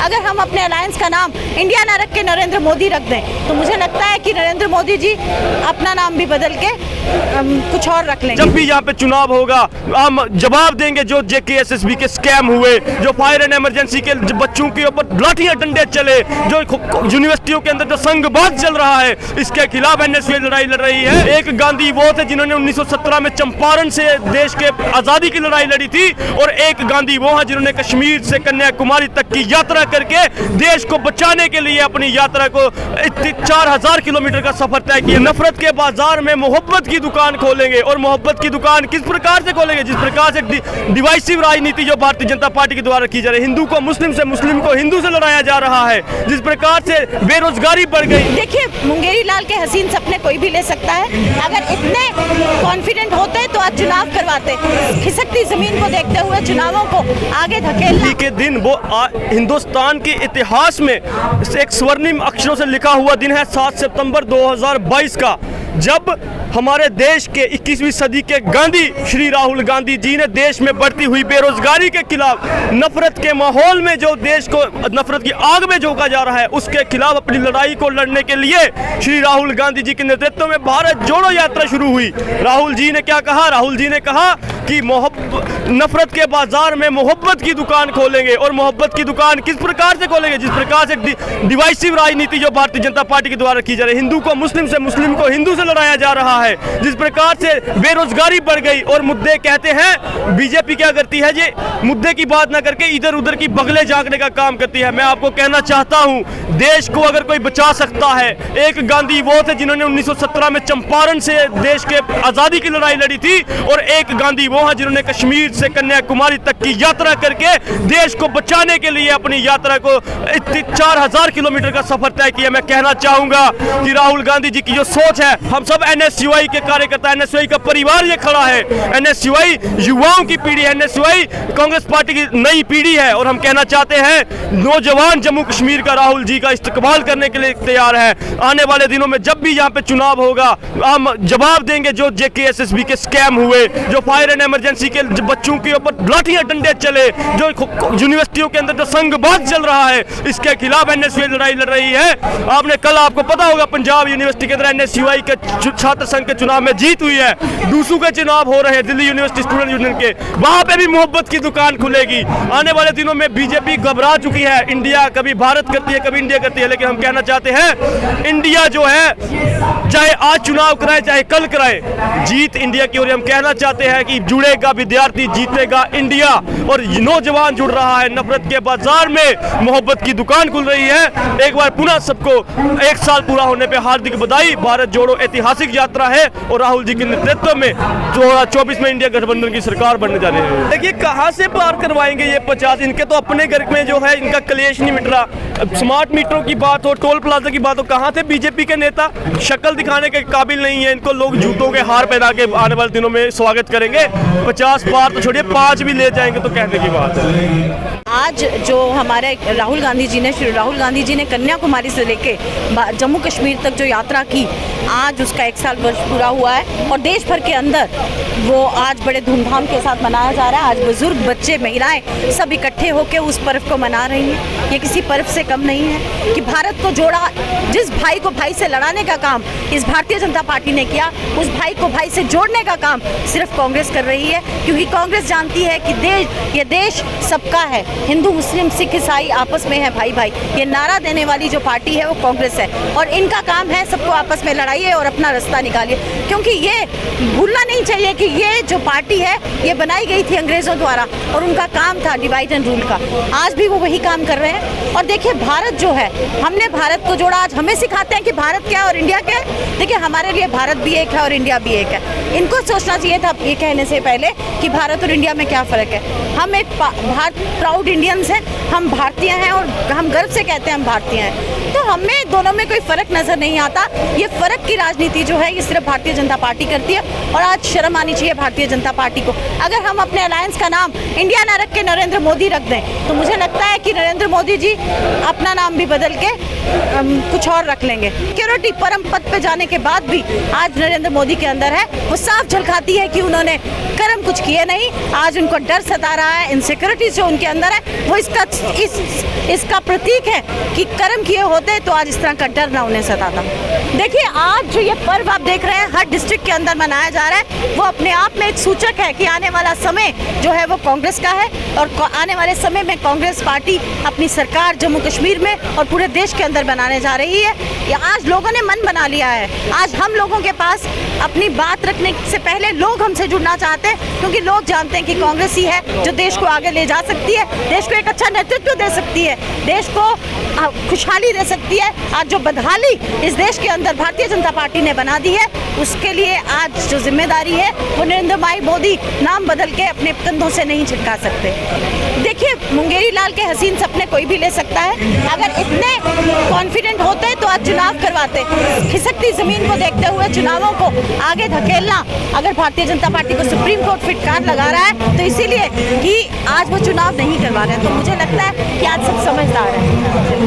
अगर हम अपने अलायंस का नाम इंडिया ना रख के नरेंद्र मोदी रख दें तो मुझे लगता है कि नरेंद्र मोदी जी अपना नाम भी बदल के कुछ और रख लेंगे। जब भी यहाँ पे चुनाव होगा हम जवाब देंगे जो JKSSB के स्कैम हुए, जो फायर एंड इमरजेंसी के बच्चों के ऊपर लाठियां डंडे चले, जो यूनिवर्सिटियों के अंदर जो संघवाद चल रहा है, इसके खिलाफ NSUI लड़ाई लड़ रही है। एक गांधी वो थे जिन्होंने 1917 में चंपारण से देश के आजादी की लड़ाई लड़ी थी, और एक गांधी वो हैं जिन्होंने कश्मीर से कन्याकुमारी तक की यात्रा करके देश को बचाने के लिए अपनी यात्रा को 4000 किलोमीटर का सफर तय किया। नफरत के बाजार में मोहब्बत की दुकान खोलेंगे, और मोहब्बत की दुकान किस प्रकार से खोलेंगे? जिस प्रकार से डिवाइसिव राजनीति जो भारतीय जनता पार्टी के द्वारा की जा रही है, हिंदू को मुस्लिम से, मुस्लिम को हिंदू से लड़ाया जा रहा है, जिस प्रकार से बेरोजगारी बढ़ गई। देखिए, मुंगेरी लाल के हसीन सपने कोई भी ले सकता है। अगर इतने कॉन्फिडेंट होते तो आज चुनाव करवाते। खिसकती जमीन को देखते हुए चुनावों को आगे धकेलना के दिन वो हिंदुस्तान के इतिहास में एक स्वर्णिम अक्षरों से लिखा हुआ दिन है 7 सितंबर 2022 का, जब हमारे देश के 21वीं सदी के गांधी श्री राहुल गांधी जी ने देश में बढ़ती हुई बेरोजगारी के खिलाफ, नफरत के माहौल में जो देश को नफरत की आग में झोंका जा रहा है, उसके खिलाफ अपनी लड़ाई को लड़ने के लिए श्री राहुल गांधी जी के नेतृत्व में भारत जोड़ो यात्रा शुरू हुई। राहुल जी ने क्या कहा? राहुल जी ने कहा कि नफरत के बाजार में मोहब्बत की दुकान खोलेंगे, और मोहब्बत की दुकान किस प्रकार से खोलेंगे? जिस प्रकार से डिवाइसिव राजनीति जो भारतीय जनता पार्टी के द्वारा की जा रही है, हिंदू को मुस्लिम से, मुस्लिम को हिंदू से लड़ाया जा रहा है, जिस प्रकार से बेरोजगारी बढ़ गई। और मुद्दे कहते हैं बीजेपी क्या करती है जी, मुद्दे की बात ना करके इधर उधर की बगले झांकने का काम करती है। मैं आपको कहना चाहता हूं, देश को अगर कोई बचा सकता है, एक गांधी वो थे जिन्होंने 1917 में चंपारण से देश के आजादी की लड़ाई लड़ी थी, और एक गांधी वो हैं जिन्होंने कश्मीर से कन्याकुमारी तक की यात्रा करके देश को बचाने के लिए अपनी यात्रा को 4000 किलोमीटर का सफर तय किया। मैं कहना चाहूंगा कि राहुल गांधी जी की जो सोच है, हम सब NSUI के कार्यकर्ता, NSUI का परिवार ये खड़ा है। NSUI युवाओं की पीढ़ी है, NSUI कांग्रेस पार्टी की नई पीढ़ी है, और हम कहना चाहते हैं नौजवान जम्मू कश्मीर का राहुल जी का इस्तेमाल करने के लिए तैयार है। आने वाले दिनों में जब भी यहाँ पे चुनाव होगा हम जवाब देंगे जो JKSSB के स्कैम हुए, जो फायर एंड इमरजेंसी के बच्चों के ऊपर लाठियां डंडे चले, जो यूनिवर्सिटियों के अंदर जो संघवाद चल रहा है, इसके खिलाफ NSUI लड़ाई लड़ रही है। आपको पता होगा पंजाब यूनिवर्सिटी के अंदर NSUI के छात्र संघ के चुनाव में जीत हुई है, दूसरों के चुनाव हो रहे हैं दिल्ली यूनिवर्सिटी स्टूडेंट यूनियन के, वहां पे भी मोहब्बत की दुकान खुलेगी। आने वाले दिनों में बीजेपी घबरा चुकी है। इंडिया कभी भारत करती है, कभी इंडिया करती है, लेकिन हम कहना चाहते हैं इंडिया जो है, चाहे आज चुनाव कराए चाहे कल कराए, जीत इंडिया की। और हम कहना चाहते हैं कि जुड़ेगा विद्यार्थी, जीतेगा इंडिया, और नौजवान जुड़ रहा है। नफरत के बाजार में मोहब्बत की दुकान खुल रही है। एक बार पुनः सबको 1 साल पूरा होने पे हार्दिक बधाई। भारत जोड़ो ऐतिहासिक यात्रा है, और राहुल जी के नेतृत्व में 2024 में इंडिया गठबंधन की सरकार बनने जा रही है। देखिए कहां से पार करवाएंगे ये 50, इनके तो अपने घर में जो है इनका क्लेश नहीं मिट रहा। स्मार्ट मीटरों की बात हो, टोल प्लाजा की बात हो, कहां थे बीजेपी के नेता? शक्ल दिखाने के काबिल नहीं है। इनको लोग जूतों के हार पहना के आने वाले दिनों में स्वागत करेंगे। 50 पार तो छोड़िए, 5 भी ले जाएंगे तो कहने की बात है। आज जो हमारे राहुल गांधी जी ने कन्याकुमारी से लेके जम्मू कश्मीर तक जो यात्रा की, आज उसका 1 साल वर्ष पूरा हुआ है, और देश भर के अंदर वो आज बड़े धूमधाम के साथ मनाया जा रहा है। आज बुजुर्ग, बच्चे, महिलाएं सब इकट्ठे होकर उस पर्व को मना रही हैं। ये किसी पर्व से कम नहीं है कि भारत को जोड़ा, जिस भाई को भाई से लड़ाने का काम इस भारतीय जनता पार्टी ने किया, उस भाई को भाई से जोड़ने का काम सिर्फ कांग्रेस कर रही है। क्योंकि कांग्रेस जानती है कि ये देश सबका है, हिंदू, मुस्लिम, सिख, ईसाई आपस में है भाई भाई। ये नारा देने वाली जो पार्टी है वो कांग्रेस है, और इनका काम है सबको आपस में लड़ाइए और अपना रास्ता निकालिए। क्योंकि ये भूलना नहीं चाहिए कि ये जो पार्टी है ये बनाई गई थी अंग्रेजों द्वारा, और उनका काम था डिवाइड एंड रूल का। आज भी वो वही काम कर रहे हैं। और देखिए, भारत जो है, हमने भारत को जोड़ा। आज हमें सिखाते हैं कि भारत क्या है और इंडिया क्या है। देखिए, हमारे लिए भारत भी एक है और इंडिया भी एक है। इनको सोचना चाहिए था ये कहने से पहले कि भारत और इंडिया में क्या फ़र्क है। हम एक प्राउड इंडियंस हैं, हम भारतीय हैं, और हम गर्व से कहते हैं हम भारतीय हैं। तो हमें दोनों में कोई फर्क नजर नहीं आता। ये फर्क की राजनीति जो है ये सिर्फ भारतीय जनता पार्टी करती है और आज शर्म आनी चाहिए भारतीय जनता पार्टी को। अगर हम अपने अलायंस का नाम इंडिया ना रख के नरेंद्र मोदी रख दें तो मुझे लगता है कि नरेंद्र मोदी जी अपना नाम भी बदल के कुछ और रख लेंगे। सिक्योरिटी परम पद पे जाने के बाद भी आज नरेंद्र मोदी के अंदर है, वो साफ झलकाती है कि उन्होंने कर्म कुछ किए नहीं। आज उनको डर सता रहा है, इनसिक्योरिटी जो उनके अंदर है वो इसका प्रतीक है कि कर्म किए होते तो आज इस तरह का डर ना उन्हें सताता। देखिए आज जो ये पर्व आप देख रहे हैं हर डिस्ट्रिक्ट के अंदर मनाया जा रहा है, वो अपने आप में एक सूचक है कि आने वाला समय जो है वो कांग्रेस का है और आने वाले समय में कांग्रेस पार्टी अपनी सरकार जम्मू कश्मीर में और पूरे देश के अंदर बनाने जा रही है। आज लोगों ने मन बना लिया है। आज हम लोगों के पास अपनी बात रखने से पहले लोग हमसे जुड़ना चाहते हैं, क्योंकि लोग जानते हैं कि कांग्रेस ही है जो देश को आगे ले जा सकती है, देश को एक अच्छा नेतृत्व दे सकती है, देश को खुशहाली दे सकती है। आज जो बदहाली इस देश के अंदर भारतीय जनता पार्टी ने बना दी है, उसके लिए आज जो जिम्मेदारी है वो नरेंद्र भाई मोदी नाम बदल के अपने कंधों से नहीं छिटका सकते। देखिए मुंगेरी लाल के हसीन सपने कोई भी ले सकता है। अगर इतने कॉन्फिडेंट होते तो आज चुनाव करवाते। खिसकती जमीन को देखते हुए चुनावों को आगे धकेलना अगर भारतीय जनता पार्टी को सुप्रीम कोर्ट फिटकार लगा रहा है तो इसीलिए कि आज वो चुनाव नहीं करवा रहे हैं। तो मुझे लगता है कि आज सब समझदार हैं।